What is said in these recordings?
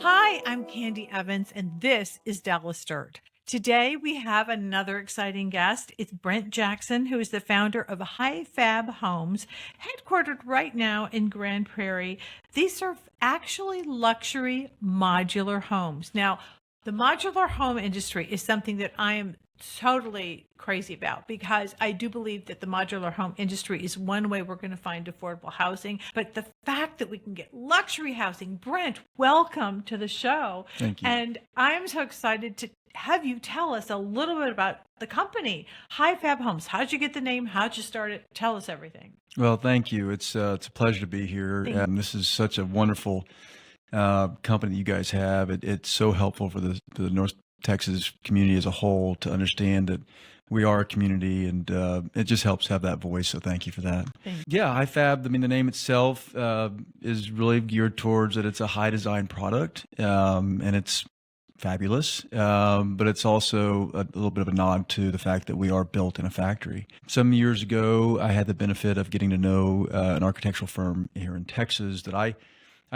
Hi, I'm Candy Evans, and this is Dallas Dirt. Today, we have another exciting guest. It's Brent Jackson, who is the founder of HiFab Homes, headquartered right now in Grand Prairie. These are actually luxury modular homes. Now, the modular home industry is something that I am totally crazy about because I do believe that the modular home industry is one way we're going to find affordable housing. But the fact that we can get luxury housing, Brent, welcome to the show. Thank you. And I'm so excited to have you tell us a little bit about the company, HiFab Homes. How'd you get the name? How'd you start it? Tell us everything. Well, thank you. It's a pleasure to be here. This is such a wonderful company you guys have. It's so helpful for the North Texas community as a whole to understand that we are a community, and it just helps have that voice. So thank you for that. Yeah, HiFab. I mean, the name itself is really geared towards that. It's a high design product, and it's fabulous, but it's also a little bit of a nod to the fact that we are built in a factory. Some years ago, I had the benefit of getting to know an architectural firm here in Texas that I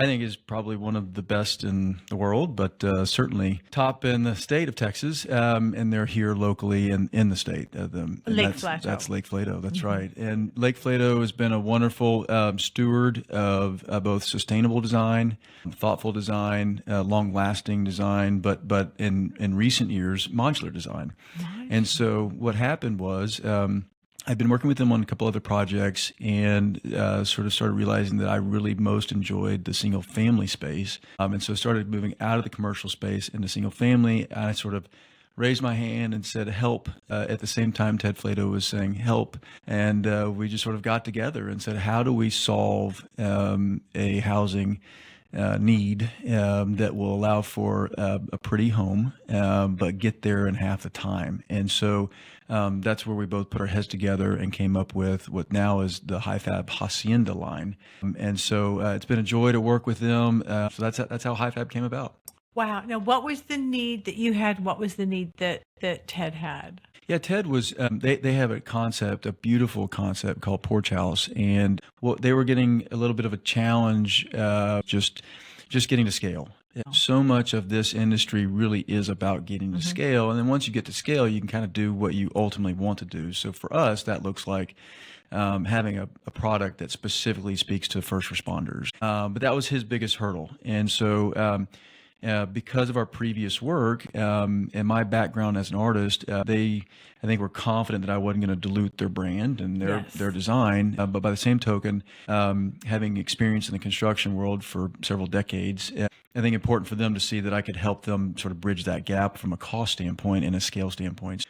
think is probably one of the best in the world, but certainly top in the state of Texas, and they're here locally in the state. Lake Flato. That's Lake Flato. That's right. And Lake Flato has been a wonderful steward of both sustainable design, thoughtful design, long-lasting design, but in recent years, modular design. Nice. And so what happened was, I've been working with them on a couple other projects and sort of started realizing that I really most enjoyed the single family space. And so I started moving out of the commercial space into single family. And I sort of raised my hand and said, help. At the same time, Ted Flato was saying, help. And we just sort of got together and said, how do we solve a housing need that will allow for a pretty home, but get there in half the time. And so that's where we both put our heads together and came up with what now is the HiFab Hacienda line. And so it's been a joy to work with them. So that's how HiFab came about. Wow. Now, what was the need that you had? What was the need that Ted had? Yeah, Ted was, they have a beautiful concept called Porch House. And they were getting a little bit of a challenge just getting to scale. So much of this industry really is about getting to scale. And then once you get to scale, you can kind of do what you ultimately want to do. So for us, that looks like having a product that specifically speaks to first responders. But that was his biggest hurdle. And so because of our previous work and my background as an artist, I think were confident that I wasn't going to dilute their brand and their design. But by the same token, having experience in the construction world for several decades, I think important for them to see that I could help them sort of bridge that gap from a cost standpoint and a scale standpoint.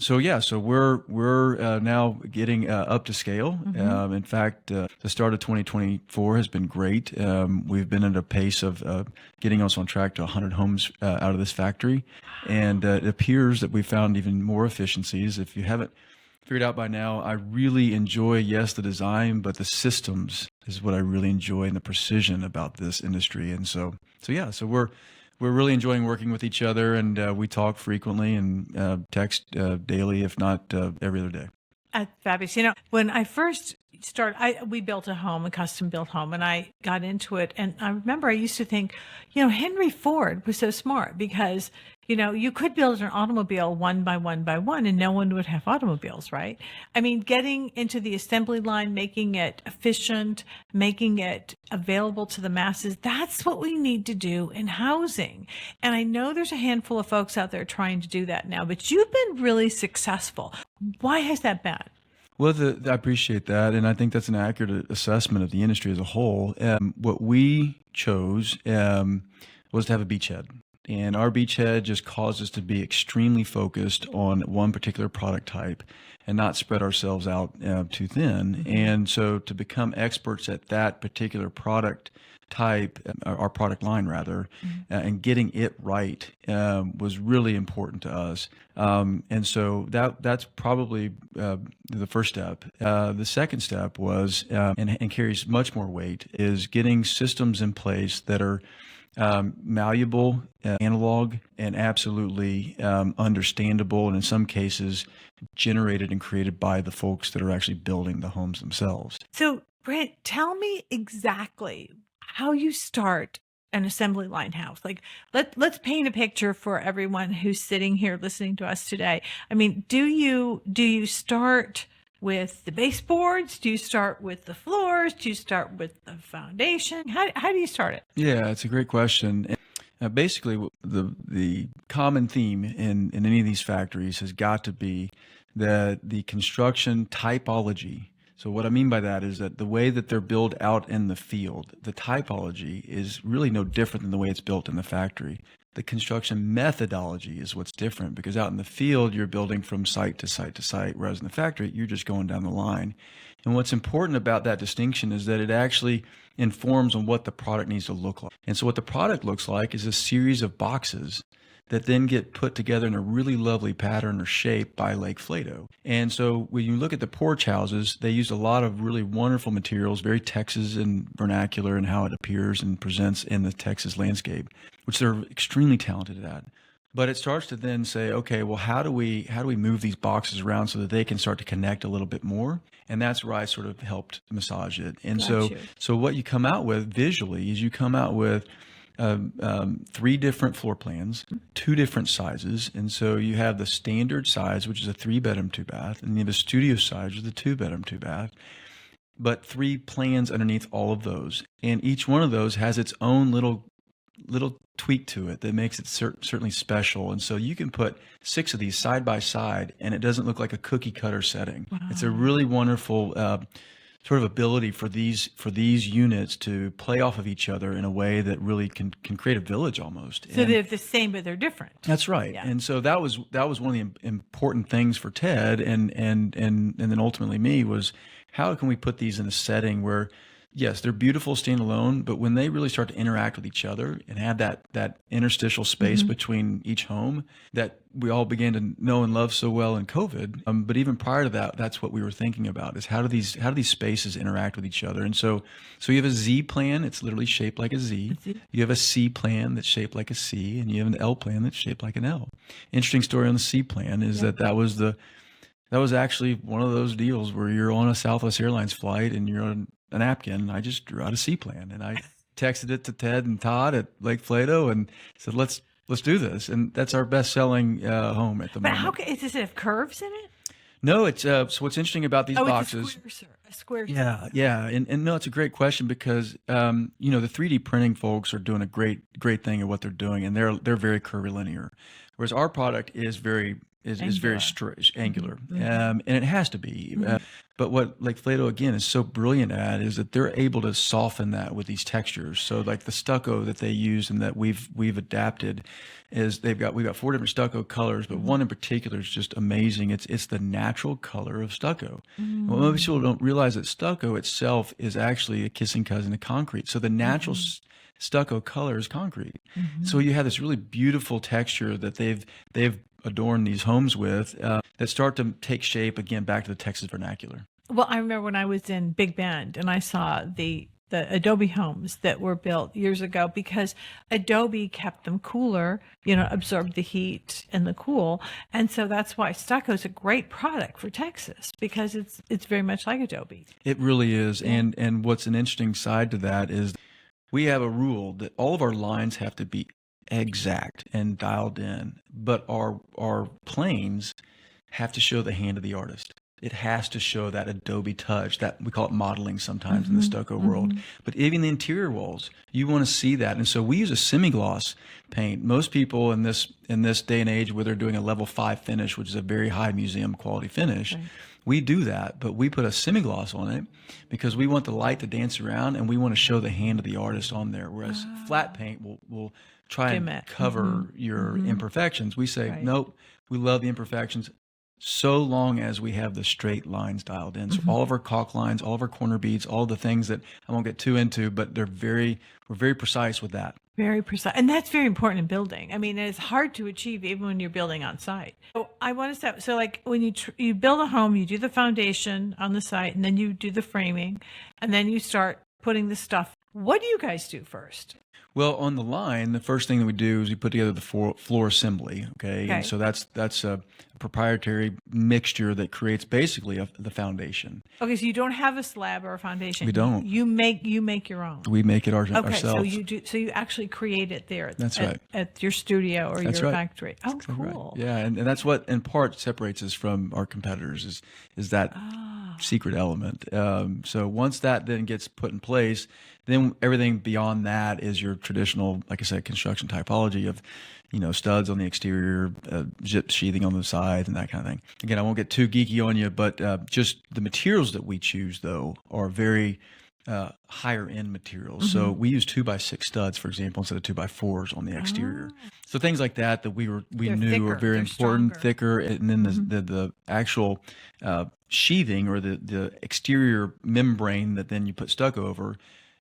So we're now getting up to scale. In fact, the start of 2024 has been great. We've been at a pace of getting us on track to 100 homes out of this factory, and it appears that we found even more efficiencies. If you haven't figured out by now, I really enjoy, the design, but the systems is what I really enjoy, and the precision about this industry. And so we're really enjoying working with each other, and we talk frequently and text daily, if not every other day. Fabulous. When I first started, we built a custom built home, and I got into it. And I remember I used to think, Henry Ford was so smart because, you could build an automobile one by one by one and no one would have automobiles, right? I mean, getting into the assembly line, making it efficient, making it available to the masses, that's what we need to do in housing. And I know there's a handful of folks out there trying to do that now, but you've been really successful. Why has that been? Well, I appreciate that, and I think that's an accurate assessment of the industry as a whole. What we chose was to have a beachhead, and our beachhead just caused us to be extremely focused on one particular product type and not spread ourselves out too thin. And so to become experts at that particular product type, our product line rather, and getting it right was really important to us. And so that's probably the first step. The second step was, and carries much more weight, is getting systems in place that are malleable, analog, and absolutely understandable, and in some cases generated and created by the folks that are actually building the homes themselves. So, Brent, tell me exactly how you start an assembly line house? Like, let's paint a picture for everyone who's sitting here listening to us today. I mean, do you start with the baseboards? Do you start with the floors? Do you start with the foundation? How do you start it? Yeah, it's a great question. And, basically, the common theme in any of these factories has got to be that the construction typology. So what I mean by that is that the way that they're built out in the field, the typology is really no different than the way it's built in the factory. The construction methodology is what's different, because out in the field, you're building from site to site to site, whereas in the factory, you're just going down the line. And what's important about that distinction is that it actually informs on what the product needs to look like. And so what the product looks like is a series of boxes that then get put together in a really lovely pattern or shape by Lake Flato. And so when you look at the porch houses, they use a lot of really wonderful materials, very Texas and vernacular in how it appears and presents in the Texas landscape, which they're extremely talented at. But it starts to then say, okay, well, how do we move these boxes around so that they can start to connect a little bit more? And that's where I sort of helped massage it. And so what you come out with visually is you come out with 3 different floor plans, 2 different sizes. And so you have the standard size, which is a 3-bedroom, 2-bath, and you have a studio size, which is a 2-bedroom, 2-bath, but 3 plans underneath all of those. And each one of those has its own little tweak to it that makes it certainly special. And so you can put 6 of these side by side and it doesn't look like a cookie cutter setting. Wow. It's a really wonderful sort of ability for these units to play off of each other in a way that really can create a village almost. So they're the same, but they're different. That's right. Yeah. And so that was one of the important things for Ted and then ultimately me was, how can we put these in a setting where, yes, they're beautiful standalone, but when they really start to interact with each other and have that interstitial space between each home that we all began to know and love so well in COVID. But even prior to that, that's what we were thinking about, is how do these spaces interact with each other? And so you have a Z plan, it's literally shaped like a Z. You have a C plan that's shaped like a C, and you have an L plan that's shaped like an L. Interesting story on the C plan is that was actually one of those deals where you're on a Southwest Airlines flight and you're on a napkin. I just drew out a C plan and I texted it to Ted and Todd at Lake Flato and said, let's do this. And that's our best selling home at the moment. But does it have curves in it? No, it's so what's interesting about these boxes. It's a square. Yeah. And no, it's a great question because, the 3D printing folks are doing a great thing at what they're doing. And they're very curvilinear. Whereas our product is very angular, and it has to be. But what Lake Flato again is so brilliant at is that they're able to soften that with these textures. So like the stucco that they use and that we've adapted is we've got 4 different stucco colors, but one in particular is just amazing. It's the natural color of stucco. Well, most people don't realize that stucco itself is actually a kissing cousin of concrete. So the natural stucco color is concrete. So you have this really beautiful texture that they've adorn these homes with that start to take shape again back to the Texas vernacular. Well, I remember when I was in Big Bend and I saw the Adobe homes that were built years ago, because Adobe kept them cooler, absorbed the heat and the cool. And so that's why stucco is a great product for Texas, because it's very much like Adobe. It really is. Yeah. And what's an interesting side to that is we have a rule that all of our lines have to be exact and dialed in, but our planes have to show the hand of the artist. It has to show that Adobe touch, that we call it modeling sometimes in the stucco world. But even the interior walls, you want to see that. And so we use a semi-gloss paint. Most people in this day and age where they're doing a level 5 finish, which is a very high museum quality finish, we do that, but we put a semi-gloss on it because we want the light to dance around and we want to show the hand of the artist on there. Whereas flat paint will try and cover your imperfections. We say, nope, we love the imperfections so long as we have the straight lines dialed in. So all of our caulk lines, all of our corner beads, all the things that I won't get too into, but we're very precise with that. Very precise. And that's very important in building. I mean, it's hard to achieve even when you're building on site. So I want to start. So like when you build a home, you do the foundation on the site and then you do the framing and then you start putting the stuff. What do you guys do first? Well, on the line, the first thing that we do is we put together the floor assembly. Okay, and Okay. so that's a proprietary mixture that creates basically the foundation. Okay, so you don't have a slab or a We foundation. don't. You make your own. We make it Okay, so ourselves. you do. So you actually create it there That's right. at your studio or That's your right. factory. Oh, Exactly right. cool. Yeah, and that's what in part separates us from our competitors is that secret element. So once that then gets put in place, then everything beyond that is your traditional, like I said, construction typology of, studs on the exterior, zip sheathing on the sides, and that kind of thing. Again, I won't get too geeky on you, but just the materials that we choose though are very higher end materials. So we use 2x6 studs, for example, instead of 2x4s on the exterior. So things like that we They're knew were thicker, very they're important, stronger. thicker, and then the actual sheathing or the exterior membrane that then you put stucco over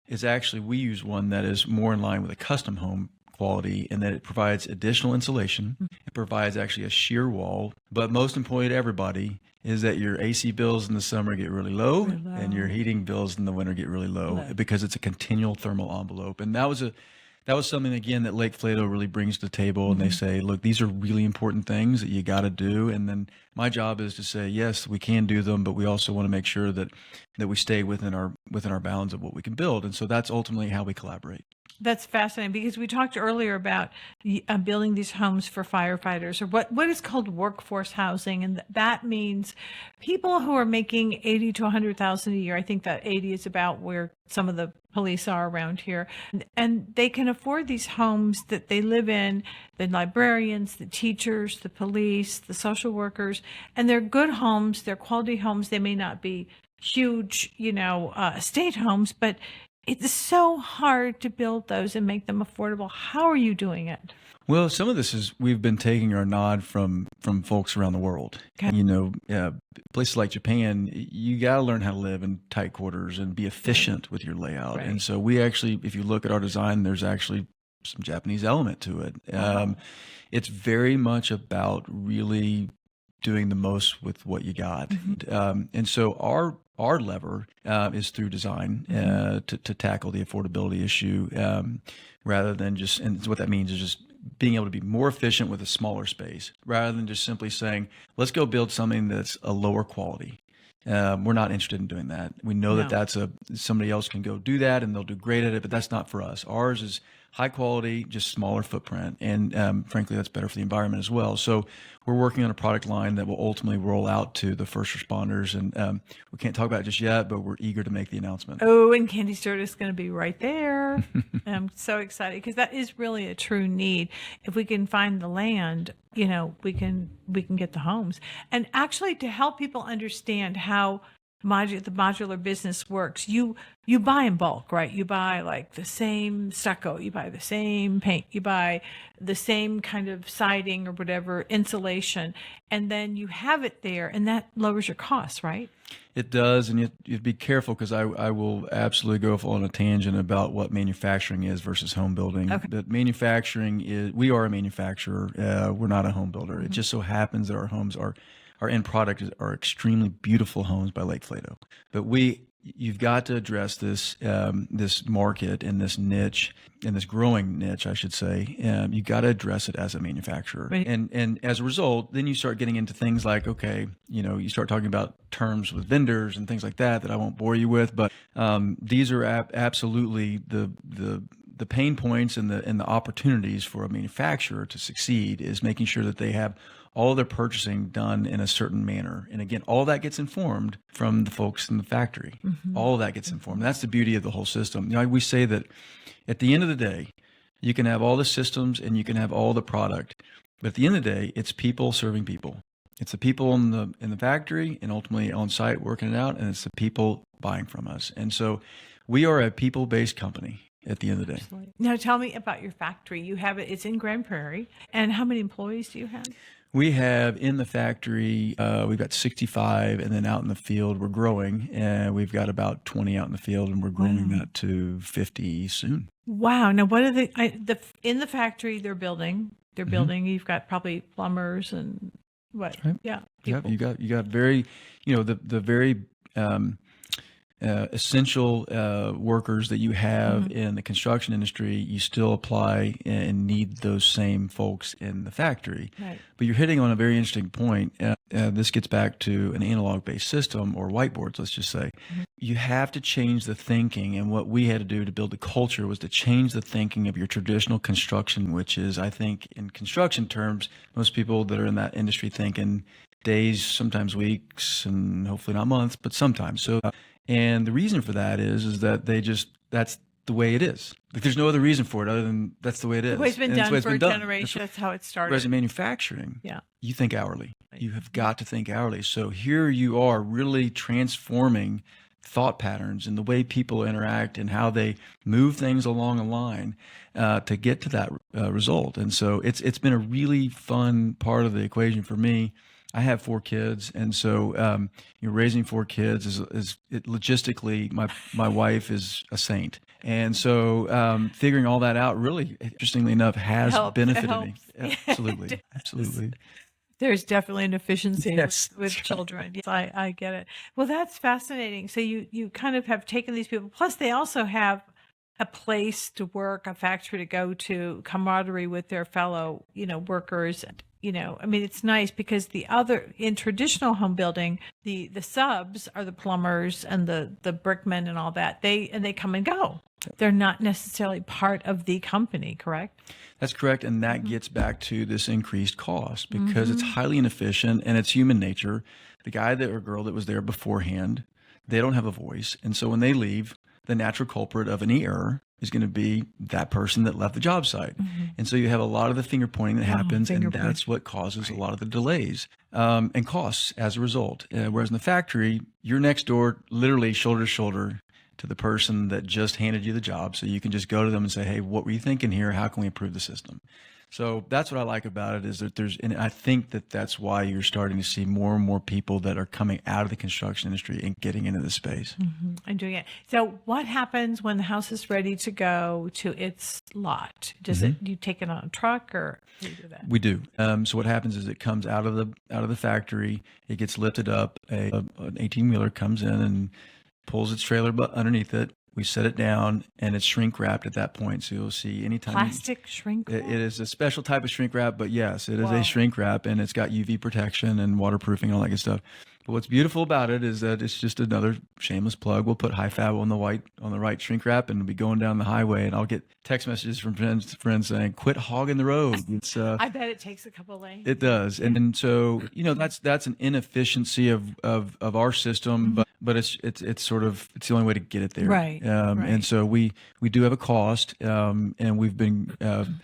is actually, we use one that is more in line with a custom home quality, and that it provides additional insulation. It provides actually a shear wall, but most important to everybody is that your AC bills in the summer get really low, and your heating bills in the winter get really low because it's a continual thermal envelope. And that was something again that Lake Flato really brings to the table, and they say, look, these are really important things that you got to do. And then my job is to say, yes, we can do them, but we also want to make sure that we stay within our bounds of what we can build. And so that's ultimately how we collaborate. That's fascinating because we talked earlier about building these homes for firefighters, or what is called workforce housing, and that means people who are making 80 to 100,000 a year. I think that 80 is about where some of the police are around here, and they can afford these homes that they live in. The librarians, the teachers, the police, the social workers, and they're good homes. They're quality homes. They may not be huge, estate homes, but it's so hard to build those and make them affordable. How are you doing it? Well, some of this is we've been taking our nod from folks around the world. Okay. Places like Japan, you got to learn how to live in tight quarters and be efficient with your layout. Right. And so we actually, if you look at our design, there's actually some Japanese element to it. It's very much about really doing the most with what you got. And so our lever is through design to tackle the affordability issue, rather than just, and what that means is just being able to be more efficient with a smaller space, rather than just simply saying, let's go build something that's a lower quality. We're not interested in doing that. We know that that's somebody else can go do that and they'll do great at it, but that's not for us. Ours is high quality, just smaller footprint. And frankly, that's better for the environment as well. So we're working on a product line that will ultimately roll out to the first responders. And we can't talk about it just yet, but we're eager to make the announcement. Oh, and Candy's Dirt is going to be right there. I'm so excited because that is really a true need. If we can find the land, we can get the homes. And actually, to help people understand how the modular business works, you buy in bulk, right? You buy like the same stucco, you buy the same paint, you buy the same kind of siding or whatever, insulation, and then you have it there, and that lowers your costs, right? It does, and you'd be careful because I will absolutely go off on a tangent about what manufacturing is versus home building. Okay. But manufacturing is, we are a manufacturer. We're not a home builder. It just so happens that our homes are, our end product are extremely beautiful homes by Lake Flato. But you've got to address this this market and this niche, and this growing niche, I should say. You got to address it as a manufacturer, Right. and as a result, then you start getting into things like, okay, you start talking about terms with vendors and things like that I won't bore you with, but these are absolutely the pain points and the opportunities for a manufacturer to succeed is making sure that they have all of their purchasing done in a certain manner. And again, all that gets informed from the folks in the factory. All of that gets informed. That's the beauty of the whole system. We say that at the end of the day, you can have all the systems and you can have all the product, but at the end of the day, it's people serving people. It's the people in the factory and ultimately on site working it out, and it's the people buying from us. And so we are a people-based company at the end of the day. Now, tell me about your factory. You have it; it's in Grand Prairie, and how many employees do you have? We have in the factory, we've got 65, and then out in the field, we're growing, and we've got about 20 out in the field, and we're growing that to 50 soon. Wow! Now, what are in the factory? They're building. They're building. You've got probably plumbers and what? Right. Yeah. Yep, people. you got very, the very essential workers that you have in the construction industry, you still apply and need those same folks in the factory. Right. But you're hitting on a very interesting point. This gets back to an analog-based system or whiteboards, let's just say. You have to change the thinking, and what we had to do to build the culture was to change the thinking of your traditional construction, which is, I think, in construction terms, most people that are in that industry thinking days, sometimes weeks, and hopefully not months, but sometimes. So, and the reason for that is that that's the way it is. Like, there's no other reason for it other than that's the way it is. The way it's been And done the way it's for a been done. generation. That's how it started. Whereas in manufacturing, Yeah. you think hourly. You have got to think hourly. So here you are really transforming thought patterns and the way people interact and how they move things along a line to get to that result. And so it's been a really fun part of the equation for me. I have 4 kids, and so raising 4 kids is logistically my wife is a saint, and so figuring all that out really, interestingly enough, has benefited me. Absolutely, absolutely. There's definitely an efficiency Yes, with children. Yes, I get it. Well, that's fascinating. So you kind of have taken these people. Plus, they also have a place to work, a factory to go to, camaraderie with their fellow, workers. I mean, it's nice because in traditional home building, the subs are the plumbers and the brickmen and all that. They come and go. They're not necessarily part of the company, correct? That's correct. And that gets back to this increased cost because it's highly inefficient and it's human nature. The guy or girl that was there beforehand, they don't have a voice. And so when they leave, the natural culprit of any error is going to be that person that left the job site. And so you have a lot of the finger pointing that happens, and that's what causes a lot of the delays and costs as a result. Whereas in the factory, you're next door, literally shoulder to shoulder to the person that just handed you the job. So you can just go to them and say, hey, what were you thinking here? How can we improve the system? So that's what I like about it is that and I think that that's why you're starting to see more and more people that are coming out of the construction industry and getting into the space. And doing it. So what happens when the house is ready to go to its lot? Does you take it on a truck or do you do that? We do. So what happens is it comes out of the factory, it gets lifted up, an 18-wheeler comes in and pulls its trailer underneath it. We set it down, and it's shrink wrapped at that point. So you'll see anytime Plastic shrink wrap? It is a special type of shrink wrap, but yes, it is a shrink wrap, and it's got UV protection and waterproofing and all that good stuff. But what's beautiful about it is that it's just another shameless plug. We'll put HiFab on the right shrink wrap, and we'll be going down the highway, and I'll get text messages from friends saying, "Quit hogging the road." It's I bet it takes a couple of lanes. It does, and so that's an inefficiency of our system, but it's the only way to get it there, Right. And so we do have a cost, and we've been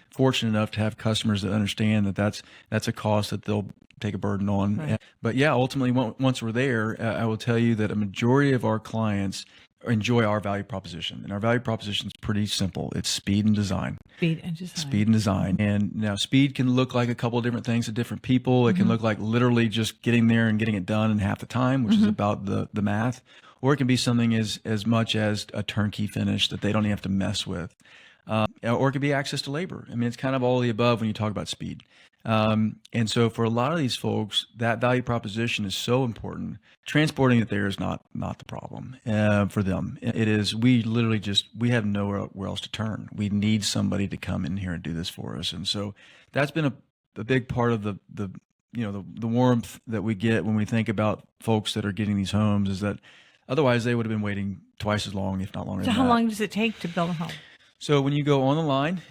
fortunate enough to have customers that understand that that's a cost that they'll take a burden on. Right. But yeah, ultimately, once we're there, I will tell you that a majority of our clients enjoy our value proposition. And our value proposition is pretty simple. It's speed and design. Speed and design. Speed and design. And now speed can look like a couple of different things to different people. It can look like literally just getting there and getting it done in half the time, which is about the math. Or it can be something as much as a turnkey finish that they don't even have to mess with. Or it could be access to labor. I mean, it's kind of all of the above when you talk about speed. And so for a lot of these folks, that value proposition is so important. Transporting it there is not the problem for them. It is, we have nowhere else to turn. We need somebody to come in here and do this for us. And so that's been a big part of the warmth that we get when we think about folks that are getting these homes is that otherwise they would have been waiting twice as long, if not longer So than how that. long does it take to build a home? So when you go on the line,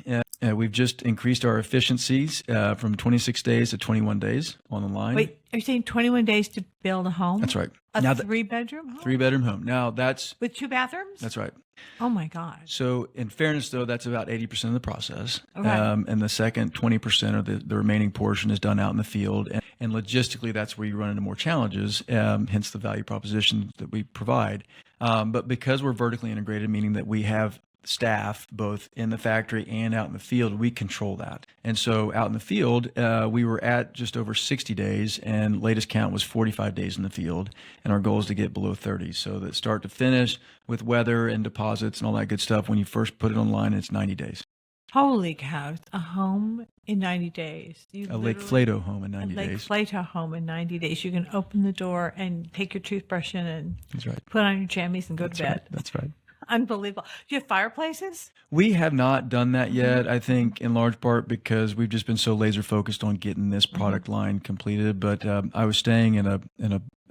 we've just increased our efficiencies from 26 days to 21 days on the line. Wait, are you saying 21 days to build a home? That's right. A Now 3-bedroom home? 3-bedroom home. Now that's With 2 bathrooms? right. Oh my gosh. So in fairness, though, that's about 80% of the process. Okay. And the second 20% or the remaining portion is done out in the field. And logistically, that's where you run into more challenges, hence the value proposition that we provide. But because we're vertically integrated, meaning that we have staff both in the factory and out in the field, we control that. And so out in the field, we were at just over 60 days, and latest count was 45 days in the field. And our goal is to get below 30. So that start to finish with weather and deposits and all that good stuff, when you first put it online, it's 90 days. Holy cow. A home in 90 days. You A Lake literally- Flato home in a 90 Lake days. Flato home in 90 days. You can open the door and take your toothbrush in and That's right. put on your jammies and go That's to bed. right. That's right. Unbelievable. Do you have fireplaces? We have not done that yet, I think, in large part because we've just been so laser focused on getting this product line completed. But I was staying in a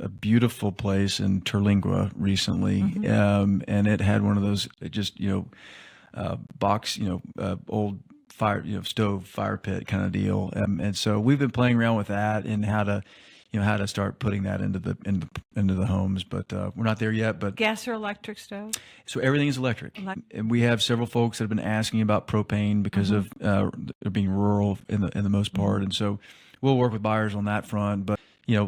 beautiful place in Terlingua recently, and it had one of those just, box, old fire, stove fire pit kind of deal. And so we've been playing around with that and how to start putting that into the homes, but we're not there yet. But Gas or electric stove? so everything is electric. And we have several folks that have been asking about propane because of it being rural in the most part, and so we'll work with buyers on that front. But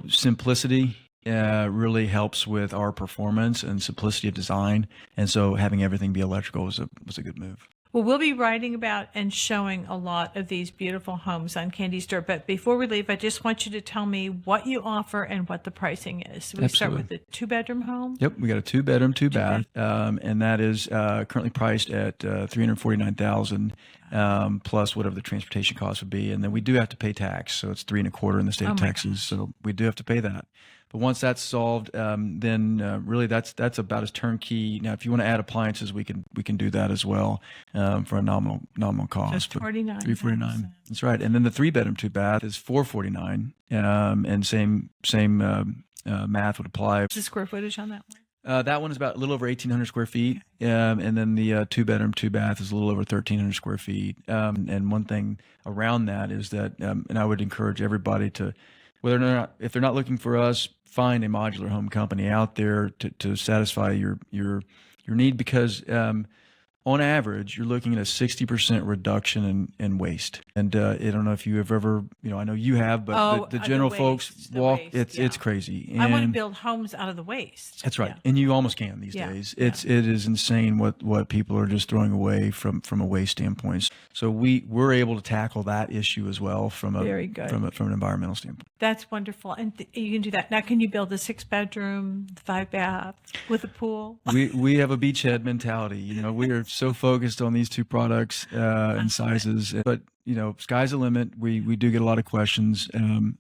simplicity really helps with our performance and simplicity of design, and so having everything be electrical was a good move. Well, we'll be writing about and showing a lot of these beautiful homes on Candy's Dirt. But before we leave, I just want you to tell me what you offer and what the pricing is. We start with the 2-bedroom home. Yep, we got a 2-bedroom, 2-bath, and that is currently priced at $349,000 plus whatever the transportation cost would be, and then we do have to pay tax, so it's 3.25% in the state of Texas. So we do have to pay that. But once that's solved, then really that's about as turnkey. Now, if you want to add appliances, we can do that as well for a nominal cost. Just $349. That's right. And then the 3-bedroom, 2-bath is $449, and same math would apply. What's the square footage on that one? That one is about a little over 1,800 square feet, and then the 2-bedroom, 2-bath is a little over 1,300 square feet. And one thing around that is that, and I would encourage everybody to, if they're not looking for us, find a modular home company out there to satisfy your need, because on average, you're looking at a 60% reduction in waste. And I don't know if you have ever, I know you have, but the general folks walk, it's crazy. And I want to build homes out of the waste. That's right. And you almost can these days. It is insane what people are just throwing away from a waste standpoint. So we're able to tackle that issue as well from an environmental standpoint. That's wonderful. And you can do that. Now, can you build a 6-bedroom, 5-bath with a pool? We have a beachhead mentality. We are so focused on these two products and sizes, but sky's the limit. We do get a lot of questions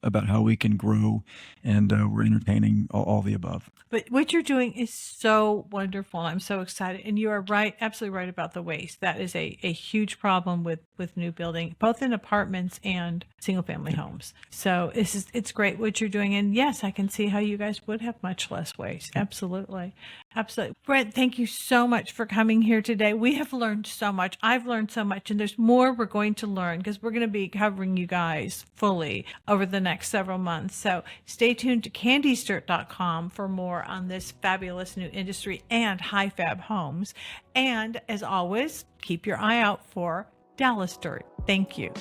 about how we can grow, and we're entertaining all the above. But what you're doing is so wonderful. I'm so excited. And you are right, absolutely right about the waste. That is a huge problem with new building, both in apartments and single family homes. So it's great what you're doing. And yes, I can see how you guys would have much less waste. Absolutely. Absolutely. Brent, thank you so much for coming here today. We have learned so much. I've learned so much, and there's more we're going to learn, because we're going to be covering you guys fully over the next several months. So stay tuned to CandysDirt.com for more on this fabulous new industry and HiFab Homes. And as always, keep your eye out for Dallas Dirt. Thank you.